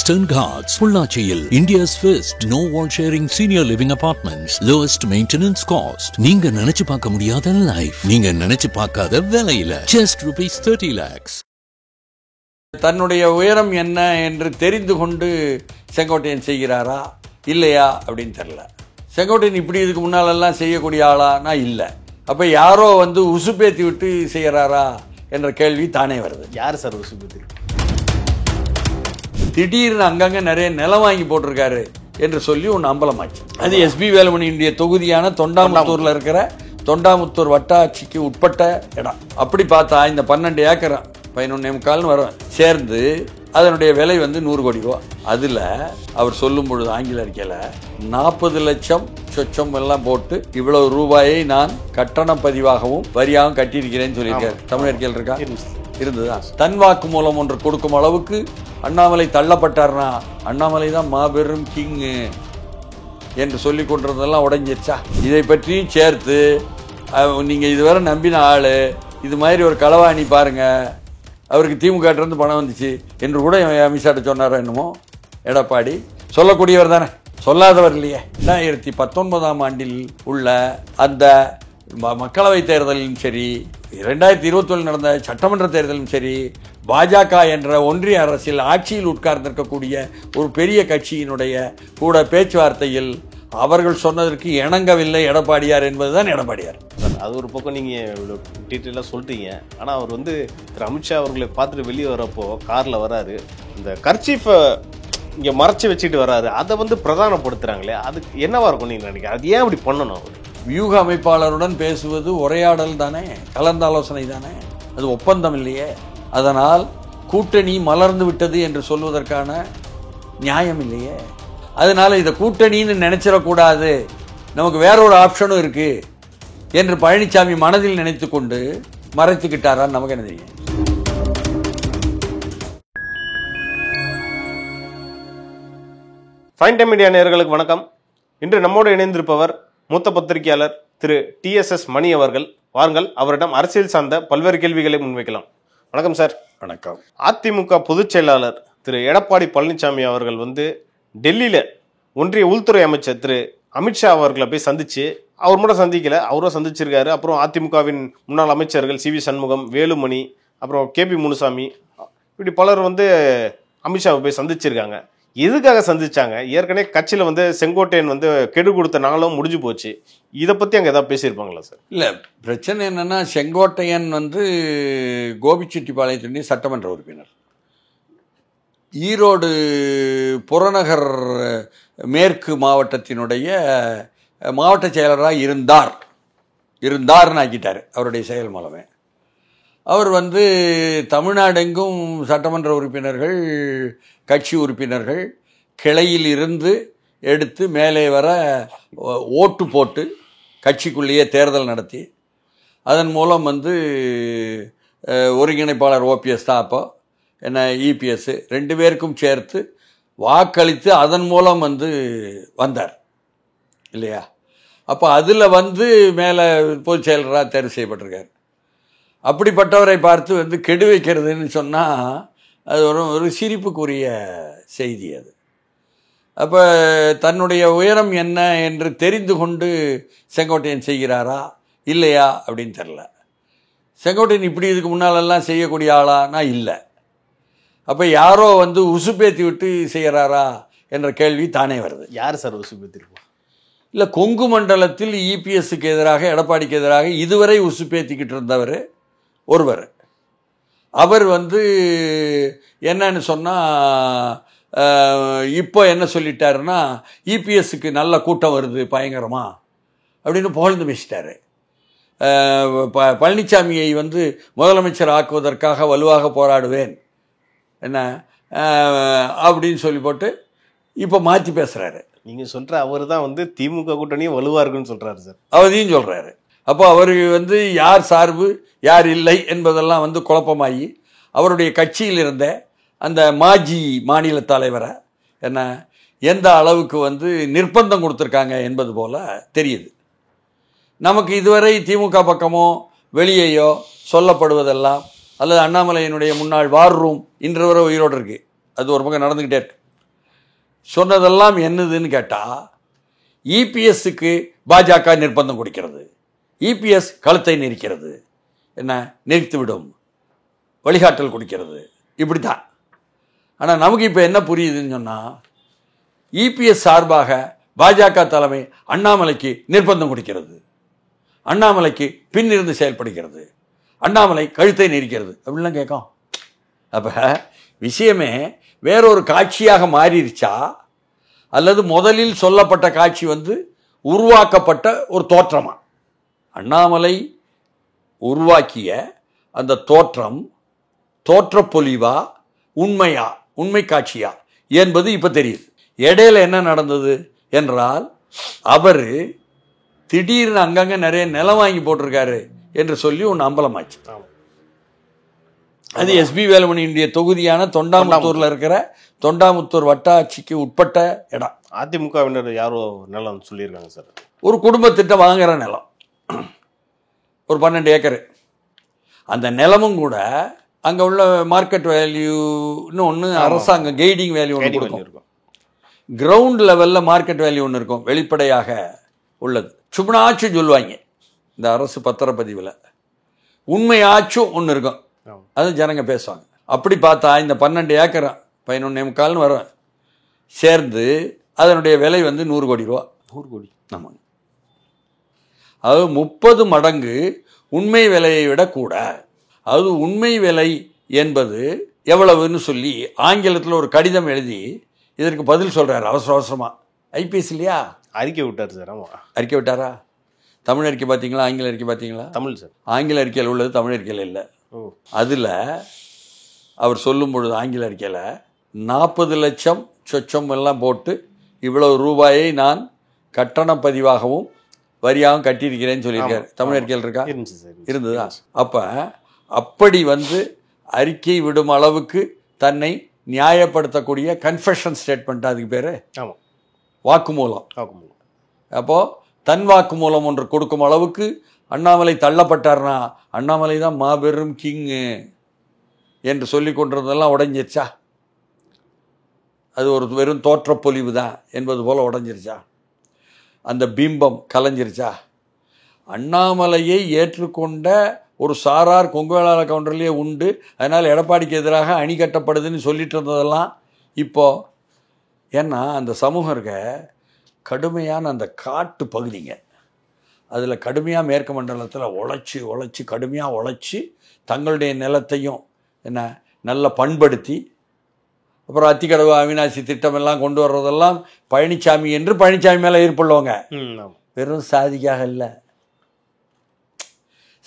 Western Ghats, Pullachiyil, India's first no wall sharing senior living apartments, lowest maintenance cost. நீங்க நினைச்சு பார்க்க முடியாத life, நீங்க நினைச்சு பார்க்காத விலையில just rupees 30 lakhs. தன்னுடைய உயரம் என்ன என்று தெரிந்து கொண்டு செங்கோட்டையன் செய்கிறாரா இல்லையா அப்படின்னு தெரியல. செங்கோட்டையன் இப்படி இதுக்கு முன்னாலெல்லாம் செய்யக்கூடிய ஆளானா இல்லை. அப்போ யாரோ உசுப்பேத்தி விட்டு செய்கிறாரா என்ற கேள்வி தானே வருது. யார் சார் உசுப்பேத்தி? திடீர்னு அங்கங்கே நிறைய நிலம் வாங்கி போட்டிருக்காரு என்று சொல்லி ஒன்று அம்பலமாச்சு. அது எஸ்பி வேலுமணியினுடைய தொகுதியான தொண்டாமுத்தூரில் இருக்கிற தொண்டாமுத்தூர் வட்டாட்சிக்கு உட்பட்ட இடம். அப்படி பார்த்தா இந்த 12 ஏக்கர் 11.25 வரும் சேர்ந்து அதனுடைய விலை 100 கோடி ரூபா. அதில் அவர் சொல்லும் பொழுது ஆங்கில அறிக்கையில் 40 லட்சம் சொச்சம் எல்லாம் போட்டு இவ்வளவு ரூபாயை நான் கட்டண பதிவாகவும் வரியாகவும் கட்டியிருக்கிறேன்னு சொல்லியிருக்காரு. தமிழ் அறிக்கையில் இருக்கா? இருந்துதான். தன் வாக்கு மூலம் ஒன்று கொடுக்கும் அளவுக்கு அண்ணாமலை தள்ளப்பட்டார்னா அண்ணாமலை தான் மாபெரும் கிங்கு என்று சொல்லி கொண்டிருந்ததெல்லாம் உடைஞ்சிருச்சா? இதை பற்றியும் சேர்த்து நீங்கள் இதுவரை நம்பின ஆள் இது மாதிரி ஒரு களவாணி பாருங்க, அவருக்கு திமுகட்டிருந்து பணம் வந்துச்சு என்று கூட அமித்ஷாட்ட சொன்னாரோ என்னமோ எடப்பாடி. சொல்லக்கூடியவர் தானே, சொல்லாதவர் இல்லையே. 2019ஆம் ஆண்டில் உள்ள அந்த மக்களவை தேர்தலிலும் சரி, 2021 நடந்த சட்டமன்ற தேர்தலும் சரி, பாஜக என்ற ஒன்றிய அரசில் ஆட்சியில் உட்கார்ந்திருக்கக்கூடிய ஒரு பெரிய கட்சியினுடைய கூட பேச்சுவார்த்தையில் அவர்கள் சொன்னதற்கு இணங்கவில்லை எடப்பாடியார் என்பதுதான் எடப்பாடியார். அது ஒரு பக்கம் நீங்கள் டீட்டெயிலாக சொல்லிட்டீங்க. ஆனால் அவர் திரு அமித்ஷா அவர்களை பார்த்துட்டு வெளியே வரப்போ காரில் வராரு, இந்த கர்ச்சீஃபை இங்கே மறைச்சி வச்சுட்டு வராரு, அதை பிரதானப்படுத்துகிறாங்களே, அதுக்கு என்னவா இருக்கும் நீங்கள் நினைக்கிறீங்க? அது ஏன் அப்படி பண்ணணும்? வியூக அமைப்பாளருடன் பேசுவது உரையாடல் தானே, கலந்த ஆலோசனை தானே, அது ஒப்பந்தம் இல்லையே. அதனால் கூட்டணி மலர்ந்து விட்டது என்று சொல்வதற்கான நியாயம் இல்லையே. அதனால இதை கூட்டணின்னு நினைச்சிடக்கூடாது, நமக்கு வேற ஒரு ஆப்ஷனும் இருக்கு என்று பழனிசாமி மனதில் நினைத்து கொண்டு மறைத்துக்கிட்டாரான்னு நமக்கு என்ன தெரியும்? ஃபைன் டைம் மீடியா நேயர்களுக்கு வணக்கம். இன்று நம்மோடு இணைந்திருப்பவர் மூத்த பத்திரிகையாளர் திரு TSS மணி அவர்கள். வாருங்கள், அவரிடம் அரசியல் சார்ந்த பல்வேறு கேள்விகளை முன்வைக்கலாம். வணக்கம் சார். வணக்கம். அதிமுக பொதுச் செயலாளர் திரு எடப்பாடி பழனிசாமி அவர்கள் டெல்லியில ஒன்றிய உள்துறை அமைச்சர் திரு அமித்ஷா அவர்களை போய் சந்திச்சு, அவர் மட்டும் சந்திக்கல, அவரும் சந்திச்சிருக்காரு. அப்புறம் அதிமுகவின் முன்னாள் அமைச்சர்கள் CV சண்முகம், வேலுமணி, அப்புறம் KP முனுசாமி, இப்படி பலர் அமித்ஷாவை போய் சந்திச்சிருக்காங்க. எதுக்காக சந்திச்சாங்க? ஏற்கனவே கட்சியில் செங்கோட்டையன் கெடு கொடுத்த நாளும் முடிஞ்சு போச்சு. இதை பற்றி அங்கே ஏதாவது பேசியிருப்பாங்களா சார்? இல்லை, பிரச்சனை என்னன்னா, செங்கோட்டையன் கோபிச்செட்டிப்பாளையத்தினுடைய சட்டமன்ற உறுப்பினர், ஈரோடு புறநகர் மேற்கு மாவட்டத்தினுடைய மாவட்ட செயலராக இருந்தார்னு ஆக்கிட்டார் அவருடைய செயல் மூலமே. அவர் தமிழ்நாடெங்கும் சட்டமன்ற உறுப்பினர்கள், கட்சி உறுப்பினர்கள் கிளையில் இருந்து எடுத்து மேலே வர ஓட்டு போட்டு கட்சிக்குள்ளேயே தேர்தல் நடத்தி அதன் மூலம் ஒருங்கிணைப்பாளர் OPS தான், அப்போ என்ன EPS 2 பேருக்கும் சேர்த்து வாக்களித்து அதன் மூலம் வந்தார் இல்லையா? அப்போ அதில் மேலே பொதுச் செயலராக தேர்வு செய்யப்பட்டிருக்கார். அப்படிப்பட்டவரை பார்த்து கெடு வைக்கிறதுன்னு சொன்னால் அது ஒரு சிரிப்புக்குரிய செய்தி. அது அப்போ தன்னுடைய உயரம் என்ன என்று தெரிந்து கொண்டு செங்கோட்டையன் செய்கிறாரா இல்லையா அப்படின்னு தெரில. செங்கோட்டையன் இப்படி இதுக்கு முன்னாலெல்லாம் செய்யக்கூடிய ஆளானா இல்லை. அப்போ யாரோ உசுப்பேத்தி விட்டு செய்கிறாரா என்ற கேள்வி தானே வருது. யார் சார் உசுப்பேத்திருப்பா? இல்லை, கொங்கு மண்டலத்தில் EPSக்கு எதிராக, எடப்பாடிக்கு எதிராக இதுவரை உசுப்பேத்திக்கிட்டு இருந்தவர் ஒருவர். அவர் என்னன்னு சொன்னால், இப்போ என்ன சொல்லிட்டாருன்னா, EPSக்கு நல்ல கூட்டம் வருது பயங்கரமா அப்படின்னு புகழ்ந்து பேசிட்டாரு. பழனிசாமியை முதலமைச்சர் ஆக்குவதற்காக வலுவாக போராடுவேன் என்ன அப்படின்னு சொல்லி போட்டு இப்போ மாற்றி பேசுகிறாரு. நீங்கள் சொல்கிற அவர் தான் திமுக கூட்டணியும் வலுவாக இருக்குன்னு சொல்கிறாரு சார். அவரையும் சொல்கிறாரு. அப்போ அவர் யார் சார்பு யார் இல்லை என்பதெல்லாம் குழப்பமாகி அவருடைய கட்சியில் இருந்த அந்த மாஜி மாநில தலைவரை எந்த அளவுக்கு நிர்பந்தம் கொடுத்துருக்காங்க என்பது போல் தெரியுது நமக்கு. இதுவரை திமுக பக்கமோ வெளியேயோ சொல்லப்படுவதெல்லாம், அல்லது அண்ணாமலையினுடைய முன்னாள் வார் ரூம் இன்று வரை உயிரோடு இருக்குது, அது ஒரு பக்கம் நடந்துக்கிட்டே இருக்கு. சொன்னதெல்லாம் என்னதுன்னு கேட்டால் இபிஎஸ்க்கு பாஜக நிர்பந்தம் கொடுக்கிறது, இபிஎஸ் கழுத்தை நெரிக்கிறது, என்ன நிறுத்திவிடும், வழிகாட்டல் கொடுக்கிறது, இப்படி தான். ஆனால் நமக்கு இப்போ என்ன புரியுதுன்னு சொன்னால் இபிஎஸ் சார்பாக பாஜக தலைமை அண்ணாமலைக்கு நிர்பந்தம் கொடுக்கிறது, அண்ணாமலைக்கு பின்னிருந்து செயல்படுகிறது, அண்ணாமலை கழுத்தை நெரிக்கிறது அப்படின்லாம் கேட்கும். அப்போ விஷயமே வேறொரு காட்சியாக மாறிடுச்சா அல்லது முதலில் சொல்லப்பட்ட காட்சி உருவாக்கப்பட்ட ஒரு தோற்றமா? அண்ணாமலை உருவாக்கிய அந்த தோற்றம் தோற்றப்பொலிவா உண்மையா, உண்மை காட்சியா என்பது இப்போ தெரியுது. இடையில என்ன நடந்தது என்றால் அவர் திடீர்னு அங்கங்கே நிறைய நிலம் வாங்கி போட்டிருக்காரு என்று சொல்லி ஒன்று அம்பலமாச்சு. அது எஸ்பி வேலுமணியினுடைய தொகுதியான தொண்டாமுத்தூரில் இருக்கிற தொண்டாமுத்தூர் வட்டாட்சிக்கு உட்பட்ட இடம். அதிமுகவினர் யாரோ நிலம் சொல்லியிருக்காங்க சார். ஒரு குடும்பத்திட்ட வாங்குற நிலம் ஒரு 12 ஏக்கரு. அந்த நிலமும் கூட அங்கே உள்ள மார்க்கெட் வேல்யூன்னு ஒன்று அரசாங்கம் கைடிங் வேல்யூ ஒன்று கொடுக்கும். கிரவுண்ட் லெவலில் மார்க்கெட் வேல்யூ ஒன்று இருக்கும், வெளிப்படையாக உள்ளது. சும்னாச்சும் சொல்லுவாங்க இந்த அரசு பத்திரப்பதிவில், உண்மையாச்சும் ஒன்று இருக்கும், அது ஜனங்க பேசுவாங்க. அப்படி பார்த்தா இந்த 12 ஏக்கர் 11.25 வரும் சேர்ந்து அதனுடைய விலை 100 கோடி ரூபா. 100 கோடி. ஆமாங்க. அது 30 மடங்கு உண்மை விலையை விட கூட. அது உண்மை விலை என்பது எவ்வளவுன்னு சொல்லி ஆங்கிலத்தில் ஒரு கடிதம் எழுதி இதற்கு பதில் சொல்கிறார் அவசர அவசரமாக. ஐபிஎஸ் இல்லையா, அறிக்கை விட்டார் சார். ஆமாம், அறிக்கை விட்டாரா? தமிழ் அறிக்கை பார்த்தீங்களா, ஆங்கில அறிக்கை பார்த்தீங்களா? தமிழ் சார். ஆங்கில அறிக்கையில் உள்ளது தமிழ் அறிக்கையில் இல்லை. அதில் அவர் சொல்லும் பொழுது ஆங்கில அறிக்கையில் 40 லட்சம் சொச்சம் எல்லாம் போட்டு இவ்வளவு ரூபாயை நான் கட்டண பதிவாகவும் வரியாகவும் கட்டியிருக்கிறேன்னு சொல்லியிருக்காரு. தமிழ் அறிக்கையில் இருக்கா? இருந்ததா? அப்போ அப்படி அறிக்கை விடும் அளவுக்கு தன்னை நியாயப்படுத்தக்கூடிய கன்ஃபெஷன் ஸ்டேட்மெண்ட், அதுக்கு பேர் வாக்குமூலம். அப்போது தன் வாக்குமூலம் ஒன்று கொடுக்கும் அளவுக்கு அண்ணாமலை தள்ளப்பட்டார்னா அண்ணாமலை தான் மாபெரும் கிங்கு என்று சொல்லி கொண்டிருந்ததெல்லாம் உடைஞ்சிருச்சா? அது ஒரு வெறும் தோற்றப்பொலிவு தான் என்பது போல் உடைஞ்சிருச்சா? அந்த பிம்பம் கலைஞ்சிருச்சா? அண்ணாமலையை ஏற்றுக்கொண்ட ஒரு சாரார் கொங்கு வேளாள கவுண்டர்லேயே உண்டு, அதனால் எடப்பாடிக்கு எதிராக அணி கட்டப்படுதுன்னு சொல்லிட்டு இருந்ததெல்லாம் இப்போது. ஏன்னா அந்த சமூகம் இருக்க கடுமையான அந்த காட்டு பகுதிங்க, அதில் கடுமையாக மேற்கு மண்டலத்தில் உழைச்சி கடுமையாக உழைச்சி தங்களுடைய நிலத்தையும் நல்ல பண்படுத்தி அப்புறம் அத்திக்கடவு அவினாசி திட்டமெல்லாம் கொண்டு வர்றதெல்லாம் பழனிசாமி என்று பழனிசாமி மேலே ஈர்ப்புள்ளவங்க. வெறும் சாதிக்காக இல்லை,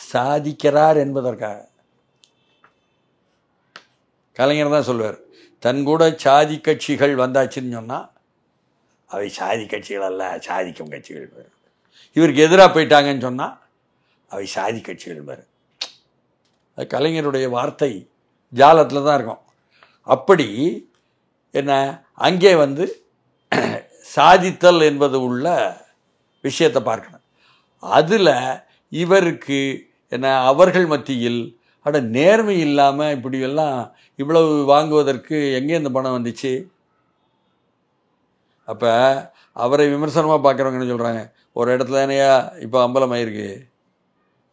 சாதிக்கிறார் என்பதற்காக. கலைஞர் தான் சொல்வார், தன் கூட சாதி கட்சிகள் வந்தாச்சுன்னு சொன்னால் அவை சாதி கட்சிகள் அல்ல, சாதிக்கும் கட்சிகள் பேர். இவருக்கு எதிராக போயிட்டாங்கன்னு சொன்னால் அவை சாதி கட்சிகள் பேர். அது கலைஞருடைய வார்த்தை ஜாலத்தில் தான் இருக்கும். அப்படி அங்கே சாதித்தல் என்பது உள்ள விஷயத்தை பார்க்கணும். அதில் இவருக்கு அவர்கள் மத்தியில் நேர்மை இல்லாமல் இப்படியெல்லாம் இவ்வளவு வாங்குவதற்கு எங்கே இந்த பணம் வந்துச்சு? அப்போ அவரை விமர்சனமாக பார்க்குறவங்க என்ன சொல்கிறாங்க, ஒரு இடத்துல என்னையா இப்போ அம்பலமாயிருக்கு,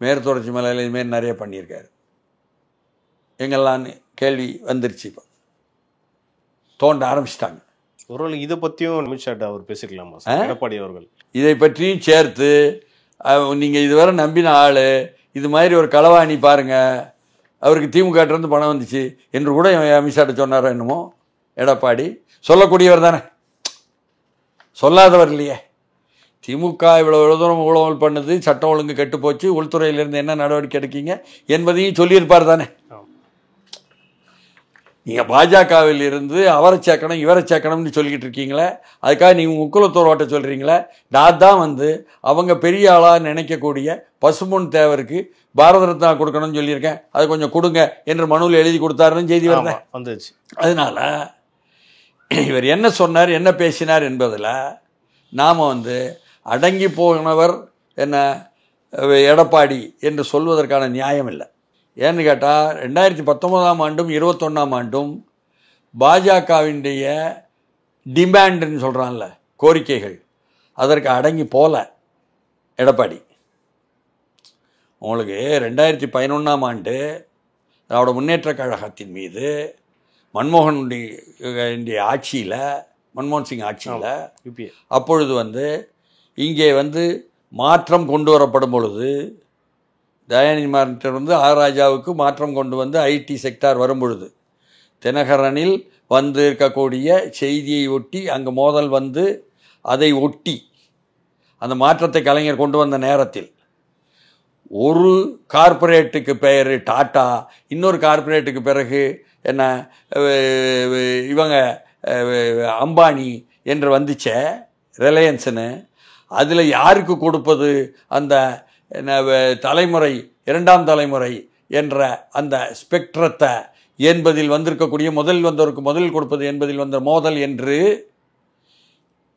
மேற்கு தொடர்ச்சி மலையில் இதுமாரி நிறைய பண்ணியிருக்காரு, எங்கெல்லாம் கேள்வி வந்துருச்சு, இப்போ தோண்ட ஆரம்பிச்சிட்டாங்க. ஒருவேளை இதை பற்றியும் அமித்ஷாட்ட அவர் பேசிக்கலாமா எடப்பாடி அவர்கள்? இதை பற்றியும் சேர்த்து நீங்கள் இதுவரை நம்பின ஆள் இது மாதிரி ஒரு களவாணி பாருங்கள், அவருக்கு திமுகட்டிருந்து பணம் வந்துச்சு என்று கூட அமித்ஷாட்ட சொன்னாரோ என்னமோ. எடப்பாடி சொல்லக்கூடியவர் தானே, சொல்லாதவர் இல்லையே. திமுக இவ்வளோ தூரம் ஊழல் பண்ணுது, சட்டம் ஒழுங்கு கெட்டு போச்சு, உள்துறையிலிருந்து என்ன நடவடிக்கை எடுக்கீங்க என்பதையும் சொல்லியிருப்பார் தானே. நீங்கள் பாஜகவில் இருந்து அவரை சேர்க்கணும் இவரை சேர்க்கணும்னு சொல்லிக்கிட்டு இருக்கீங்களே, அதுக்காக நீங்கள் முக்குலத்தோர் ஓட்ட சொல்கிறீங்களே. நான் தான் அவங்க பெரிய ஆளாக நினைக்கக்கூடிய பசும்பொன் தேவருக்கு பாரத ரத்னா கொடுக்கணும்னு சொல்லியிருக்கேன், அதை கொஞ்சம் கொடுங்க என்று மனுவில் எழுதி கொடுத்தாருன்னு செய்தி வந்துச்சு. அதனால இவர் என்ன சொன்னார் என்ன பேசினார் என்பதில் நாம் அடங்கி போனவர் எடப்பாடி என்று சொல்வதற்கான நியாயம் இல்லை. ஏன்னு கேட்டால் 2019ஆம் ஆண்டும் 2021ஆம் ஆண்டும் பாஜகவினுடைய டிமாண்டுன்னு சொல்கிறான்ல, கோரிக்கைகள், அதற்கு அடங்கி போல எடப்பாடி. உங்களுக்கு 2011ஆம் ஆண்டு திராவிட முன்னேற்ற கழகத்தின் மீது மன்மோகனுடைய ஆட்சியில், மன்மோகன் சிங் ஆட்சியில் அப்பொழுது இங்கே மாற்றம் கொண்டு வரப்படும் பொழுது, தயாநிதி மாறன் ஆர் ராஜாவுக்கு மாற்றம் கொண்டு ஐடி செக்டார் வரும் பொழுது, தினகரனில் இருக்கக்கூடிய செய்தியை ஒட்டி அங்கே மோதல் அதை ஒட்டி அந்த மாற்றத்தை கலைஞர் கொண்டு வந்த நேரத்தில் ஒரு கார்ப்பரேட்டுக்கு பெயர் டாட்டா, இன்னொரு கார்ப்பரேட்டுக்கு பிறகு என்ன இவங்க அம்பானி என்று வந்துச்ச ரிலையன்ஸுன்னு, அதில் யாருக்கு கொடுப்பது அந்த தலைமுறை, இரண்டாம் தலைமுறை என்ற அந்த ஸ்பெக்ட்ரத்தை என்பதில் வந்திருக்கக்கூடிய முதலில் வந்தவருக்கு முதலில் கொடுப்பது என்பதில் வந்த மோதல் என்று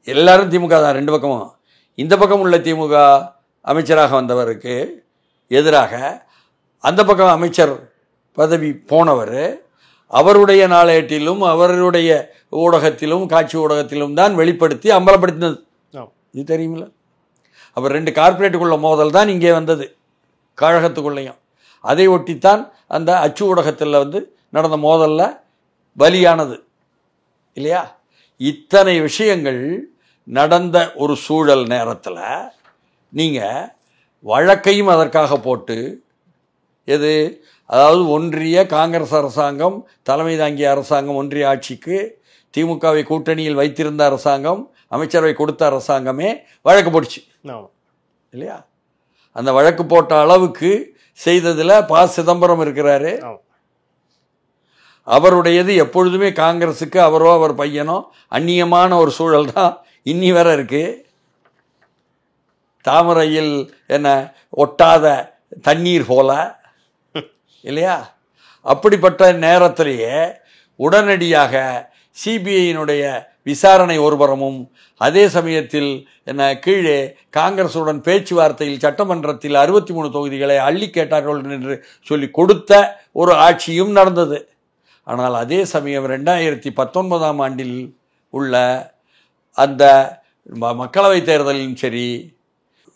எல்லாரும் திமுக தான், ரெண்டு பக்கமும். இந்த பக்கம் உள்ள திமுக அமைச்சராக வந்தவருக்கு எதிராக அந்த பக்கம் அமைச்சர் பதவி போனவர் அவருடைய நாளேட்டிலும் அவருடைய ஊடகத்திலும் காட்சி ஊடகத்திலும் தான் வெளிப்படுத்தி அம்பலப்படுத்தினது. இது தெரியுமில்ல? அப்போ ரெண்டு கார்ப்பரேட்டுக்குள்ள மோதல் தான் இங்கே வந்தது, கழகத்துக்குள்ளேயும். அதை ஒட்டித்தான் அந்த அச்சு ஊடகத்தில் நடந்த மோதலில் பலியானது இல்லையா? இத்தனை விஷயங்கள் நடந்த ஒரு சூழல் நேரத்தில் நீங்கள் வழக்கையும் அதற்காக போட்டு, அதாவது ஒன்றிய காங்கிரஸ் அரசாங்கம் தலைமை தாங்கிய அரசாங்கம், ஒன்றிய ஆட்சிக்கு திமுகவை கூட்டணியில் வைத்திருந்த அரசாங்கம், அமைச்சரவை கொடுத்த அரசாங்கமே வழக்கு போட்டுச்சு இல்லையா? அந்த வழக்கு போட்ட அளவுக்கு செய்ததில் ப. சிதம்பரம் இருக்கிறாரு. அவருடையது எப்பொழுதுமே காங்கிரஸுக்கு அவரோ அவர் பையனோ அந்நியமான ஒரு சூழல் தான் இன்னி வரை இருக்கு. தாமரையில் என்ன ஒட்டாத தண்ணீர் போல இல்லையா? அப்படிப்பட்ட நேரத்திலேயே உடனடியாக சிபிஐயினுடைய விசாரணை ஒருபுறமும், அதே சமயத்தில் என்ன கீழே காங்கிரசுடன் பேச்சுவார்த்தையில் சட்டமன்றத்தில் 63 தொகுதிகளை அள்ளி கேட்டார்கள் என்று சொல்லி கொடுத்த ஒரு ஆட்சியும் நடந்தது. ஆனால் அதே சமயம் 2019ஆம் ஆண்டில் உள்ள அந்த மக்களவை தேர்தலிலும் சரி,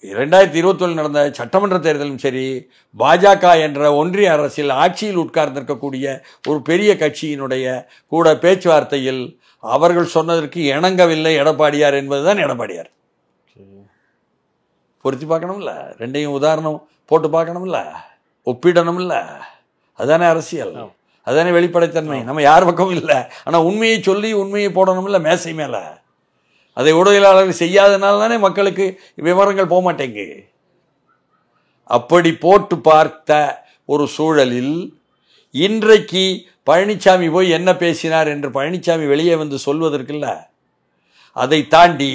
2021 நடந்த சட்டமன்ற தேர்தலும் சரி, பாஜக என்ற ஒன்றிய அரசில் ஆட்சியில் உட்கார்ந்திருக்கக்கூடிய ஒரு பெரிய கட்சியினுடைய கூட பேச்சுவார்த்தையில் அவர்கள் சொன்னதற்கு இணங்கவில்லை எடப்பாடியார் என்பதுதான் எடப்பாடியார். பொருத்தி பார்க்கணும்ல, ரெண்டையும் உதாரணம் போட்டு பார்க்கணும்ல, ஒப்பிடணும்ல. அதுதானே அரசியல், அதுதானே வெளிப்படைத்தன்மை. நம்ம யார் பக்கமும் இல்லை, ஆனால் உண்மையை சொல்லி உண்மையை போடணும்ல மேசை மேலே. அதை ஊடகவியலாளர்கள் செய்யாதனால தானே மக்களுக்கு விவரங்கள் போக மாட்டேங்கு. அப்படி போட்டு பார்த்த ஒரு சூழலில் இன்றைக்கு பழனிசாமி போய் என்ன பேசினார் என்று பழனிசாமி வெளியே சொல்வதற்கில்ல, அதை தாண்டி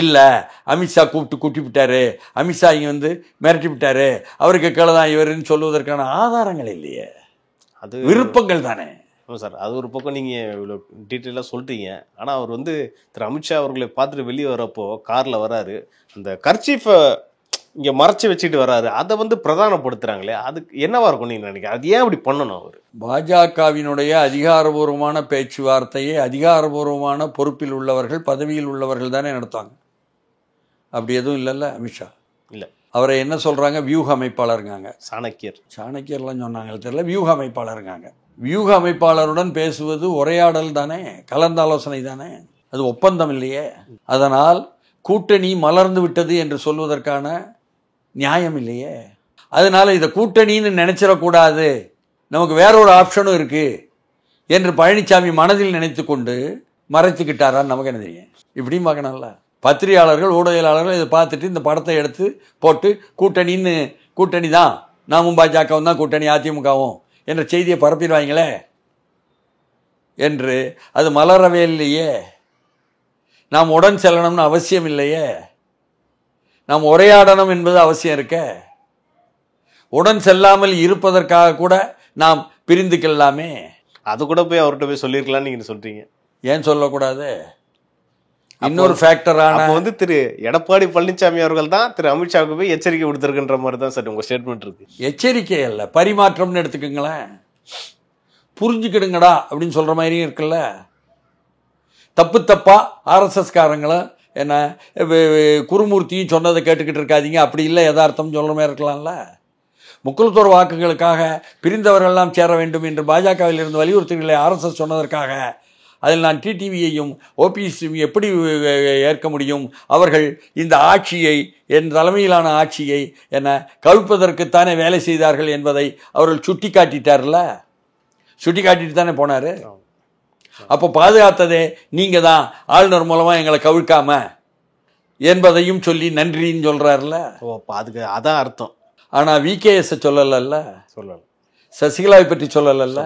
இல்லை அமித்ஷா கூட்டி விட்டாரு, அமித்ஷா இங்கே மிரட்டி விட்டாரு, அவருக்கு கீழே தான் இவருன்னு சொல்வதற்கான ஆதாரங்கள் இல்லையே, அது விருப்பங்கள் தானே. சார், அது ஒரு பக்கம் நீங்கள் இவ்வளோ டீட்டெயிலாக சொல்லிட்டீங்க. ஆனால் அவர் திரு அமித்ஷா அவர்களை பார்த்துட்டு வெளியே வரப்போ காரில் வராரு, அந்த கர்ச்சீஃபை இங்கே மறைச்சி வச்சுட்டு வராரு, அதை பிரதானப்படுத்துகிறாங்களே, அதுக்கு என்னவா இருக்கும் நீங்கள் நினைக்கிறீங்க? அது ஏன் அப்படி பண்ணணும்? அவர் பாஜகவினுடைய அதிகாரபூர்வமான பேச்சுவார்த்தையை அதிகாரபூர்வமான பொறுப்பில் உள்ளவர்கள், பதவியில் உள்ளவர்கள் தானே நடத்தாங்க. அப்படி எதுவும் இல்லைல்ல அமித்ஷா? இல்லை, அவரை என்ன சொல்கிறாங்க? வியூக அமைப்பாளருங்காங்க. சாணக்கியர்லாம் சொன்னாங்க தெரியல, வியூக அமைப்பாளருங்காங்க. வியூக அமைப்பாளருடன் பேசுவது உரையாடல் தானே, கலந்த ஆலோசனை தானே, அது ஒப்பந்தம் இல்லையே. அதனால் கூட்டணி மலர்ந்து விட்டது என்று சொல்வதற்கான நியாயம் இல்லையே. அதனால இதை கூட்டணின்னு நினைச்சிடக்கூடாது, நமக்கு வேற ஒரு ஆப்ஷனும் இருக்கு என்று பழனிசாமி மனதில் நினைத்து கொண்டு மறைச்சுக்கிட்டாரான்னு நமக்கு என்ன தெரியும்? இப்படியும் பார்க்கணும்ல. பத்திரிகையாளர்கள், ஊடகவியலாளர்கள் இதை பார்த்துட்டு இந்த படத்தை எடுத்து போட்டு கூட்டணி தான், நாமும் பாஜகவும் தான் கூட்டணி, அதிமுகவும் என்ற செய்தியை பரப்பிடுவாங்களே என்று. அது மலரவே இல்லையே. நாம் உடன் செல்லணும்னு அவசியம் இல்லையே, நாம் உரையாடணும் என்பது அவசியம் இருக்க. உடன் செல்லாமல் இருப்பதற்காக கூட நாம் பிரிந்துக்கலாமே. அது கூட போய் அவர்கிட்ட போய் சொல்லியிருக்கலாம் நீங்க சொல்றீங்க. ஏன் சொல்லக்கூடாது? இன்னொரு ஃபேக்டரான திரு எடப்பாடி பழனிசாமி அவர்கள் தான் திரு அமித்ஷாவுக்கு போய் எச்சரிக்கை கொடுத்திருக்கின்ற மாதிரி தான் சார் உங்க ஸ்டேட்மெண்ட் இருக்கு. எச்சரிக்கை அல்ல, பரிமாற்றம்னு எடுத்துக்கோங்களேன். புரிஞ்சுக்கிடுங்கடா அப்படின்னு சொல்ற மாதிரியும் இருக்குல்ல. தப்பு தப்பா ஆர்எஸ்எஸ் காரங்களும் என்ன குருமூர்த்தியும் சொன்னதை கேட்டுக்கிட்டு இருக்காதீங்க, அப்படி இல்லை யதார்த்தம் சொல்லுமே இருக்கலாம்ல. முக்குளத்தோர் வாக்குகளுக்காக பிரிந்தவர்களெல்லாம் சேர வேண்டும் என்று பாஜகவில் இருந்து வலியுறுத்துகளை ஆர்எஸ்எஸ் சொன்னதற்காக அதில் நான் டிடிவியையும் ஓபிஎஸ்ஸையும் எப்படி ஏற்க முடியும்? அவர்கள் இந்த ஆட்சியை, என் தலைமையிலான ஆட்சியை என்ன கவிழ்ப்பதற்குத்தானே வேலை செய்தார்கள் என்பதை அவர்கள் சுட்டி காட்டிட்டார்ல, சுட்டி காட்டிட்டு தானே போனார். அப்போ பாதுகாத்ததே நீங்கள் தான், ஆளுநர் மூலமாக எங்களை கவிழ்க்காம என்பதையும் சொல்லி நன்றின்னு சொல்கிறார்ல. அதுக்கு அதான் அர்த்தம். ஆனால் விகேஎஸ் சொல்லலைல்ல, சசிகலாவை பற்றி சொல்லலைல்ல.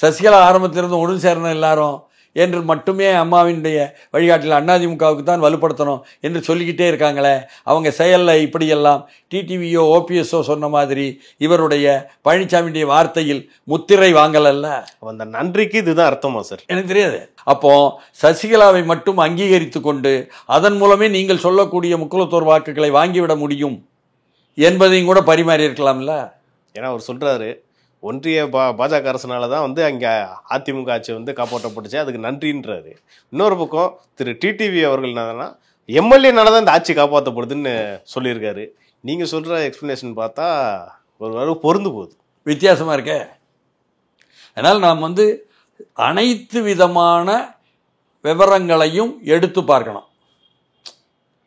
சசிகலா ஆரம்பத்திலிருந்து ஒன்று சேரணும் எல்லாரும் என்று மட்டுமே அம்மாவினுடைய வழிகாட்டில் அதிமுகவுக்கு தான் வலுப்படுத்தணும் என்று சொல்லிக்கிட்டே இருக்காங்களே, அவங்க செயலில் இப்படியெல்லாம் டிடிவியோ ஓபிஎஸ்ஓ சொன்ன மாதிரி இவருடைய பழனிசாமியுடைய வார்த்தையில் முத்திரை வாங்கலல்ல. அந்த நன்றிக்கு இதுதான் அர்த்தமா சார்? எனக்கு தெரியாது. அப்போ சசிகலாவை மட்டும் அங்கீகரித்து கொண்டு அதன் மூலமே நீங்கள் சொல்லக்கூடிய முக்குளத்தோர் வாக்குகளை வாங்கிவிட முடியும் என்பதையும் கூட பரிமாறி இருக்கலாம்ல. ஏன்னா அவர் சொல்றாரு, ஒன்றிய பாஜக அரசனால தான் வந்து அங்கே அதிமுக ஆட்சி காப்பாற்றப்பட்டுச்சு, அதுக்கு நன்றின்றாரு. இன்னொரு பக்கம் திரு டிடிவி அவர்கள் என்னன்னா எம்எல்ஏனால தான் இந்த ஆட்சி காப்பாற்றப்படுதுன்னு சொல்லியிருக்காரு. நீங்கள் சொல்கிற எக்ஸ்பிளனேஷன் பார்த்தா ஒரு பொருந்து போகுது, வித்தியாசமாக இருக்கே. அதனால் நாம் அனைத்து விதமான விவரங்களையும் எடுத்து பார்க்கணும்.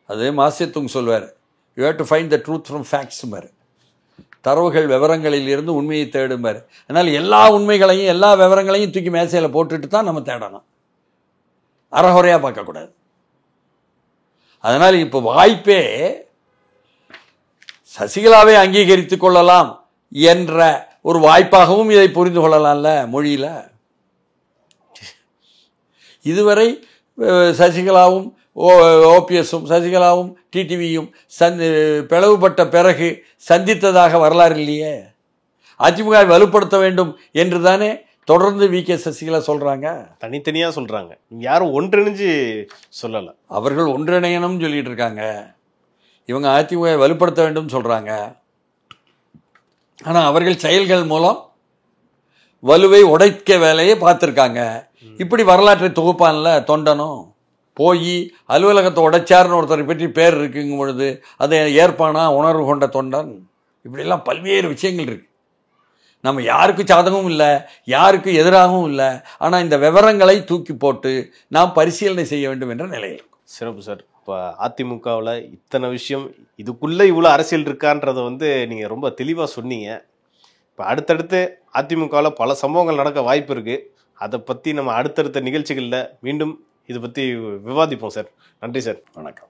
அது மாசியத்துங்க சொல்வார், you have to find the truth from facts மாதிரி. தரவுகள் விவரங்களில் இருந்து உண்மையை தேடும்பார். அதனால் எல்லா உண்மைகளையும் எல்லா விவரங்களையும் தூக்கி மேசையில் போட்டுட்டு தான் நம்ம தேடணும், அறகுறையாக பார்க்கக்கூடாது. அதனால் இப்போ வாய்ப்பே சசிகலாவை அங்கீகரித்து கொள்ளலாம் என்ற ஒரு வாய்ப்பாகவும் இதை புரிந்து கொள்ளலாம்ல மொழியில். இதுவரை சசிகலாவும் ஓபிஎஸும் சசிகலாவும் டிடிவியும் பிளவுபட்ட பிறகு சந்தித்ததாக வரலாறு இல்லையே. அதிமுக வலுப்படுத்த வேண்டும் என்று தானே தொடர்ந்து விகே சசிகலா சொல்றாங்க. தனித்தனியா சொல்றாங்க, யாரும் ஒன்றிணைஞ்சு சொல்லல. அவர்கள் ஒன்றிணையணும்னு சொல்லிட்டு இருக்காங்க, இவங்க அதிமுக வலுப்படுத்த வேண்டும் சொல்றாங்க. ஆனா அவர்கள் செயல்கள் மூலம் வலுவை உடைக்க வேலையை பார்த்துருக்காங்க. இப்படி வரலாற்றை தொகுப்பான்ல தொண்டனும் போய் அலுவலகத்தை உடைச்சார்னு ஒருத்தரை பற்றி பேர் இருக்குங்கும் பொழுது அதை ஏற்பானா உணர்வு கொண்ட தொண்டன். இப்படிலாம் பல்வேறு விஷயங்கள் இருக்கு. நம்ம யாருக்கும் சாதகமும் இல்லை, யாருக்கும் எதிராகவும் இல்லை. ஆனால் இந்த விவரங்களை தூக்கி போட்டு நாம் பரிசீலனை செய்ய வேண்டும் என்ற நிலையில். சிறப்பு சார். இப்போ அதிமுகவில் இத்தனை விஷயம், இதுக்குள்ளே இவ்வளோ அரசியல் இருக்கான்றதை நீங்கள் ரொம்ப தெளிவாக சொன்னீங்க. இப்போ அடுத்தடுத்து அதிமுகவில் பல சம்பவங்கள் நடக்க வாய்ப்பு இருக்குது. அதை பற்றி நம்ம அடுத்தடுத்த நிகழ்ச்சிகளில் மீண்டும் இதை பற்றி விவாதிப்போம் சார். நன்றி சார். வணக்கம்.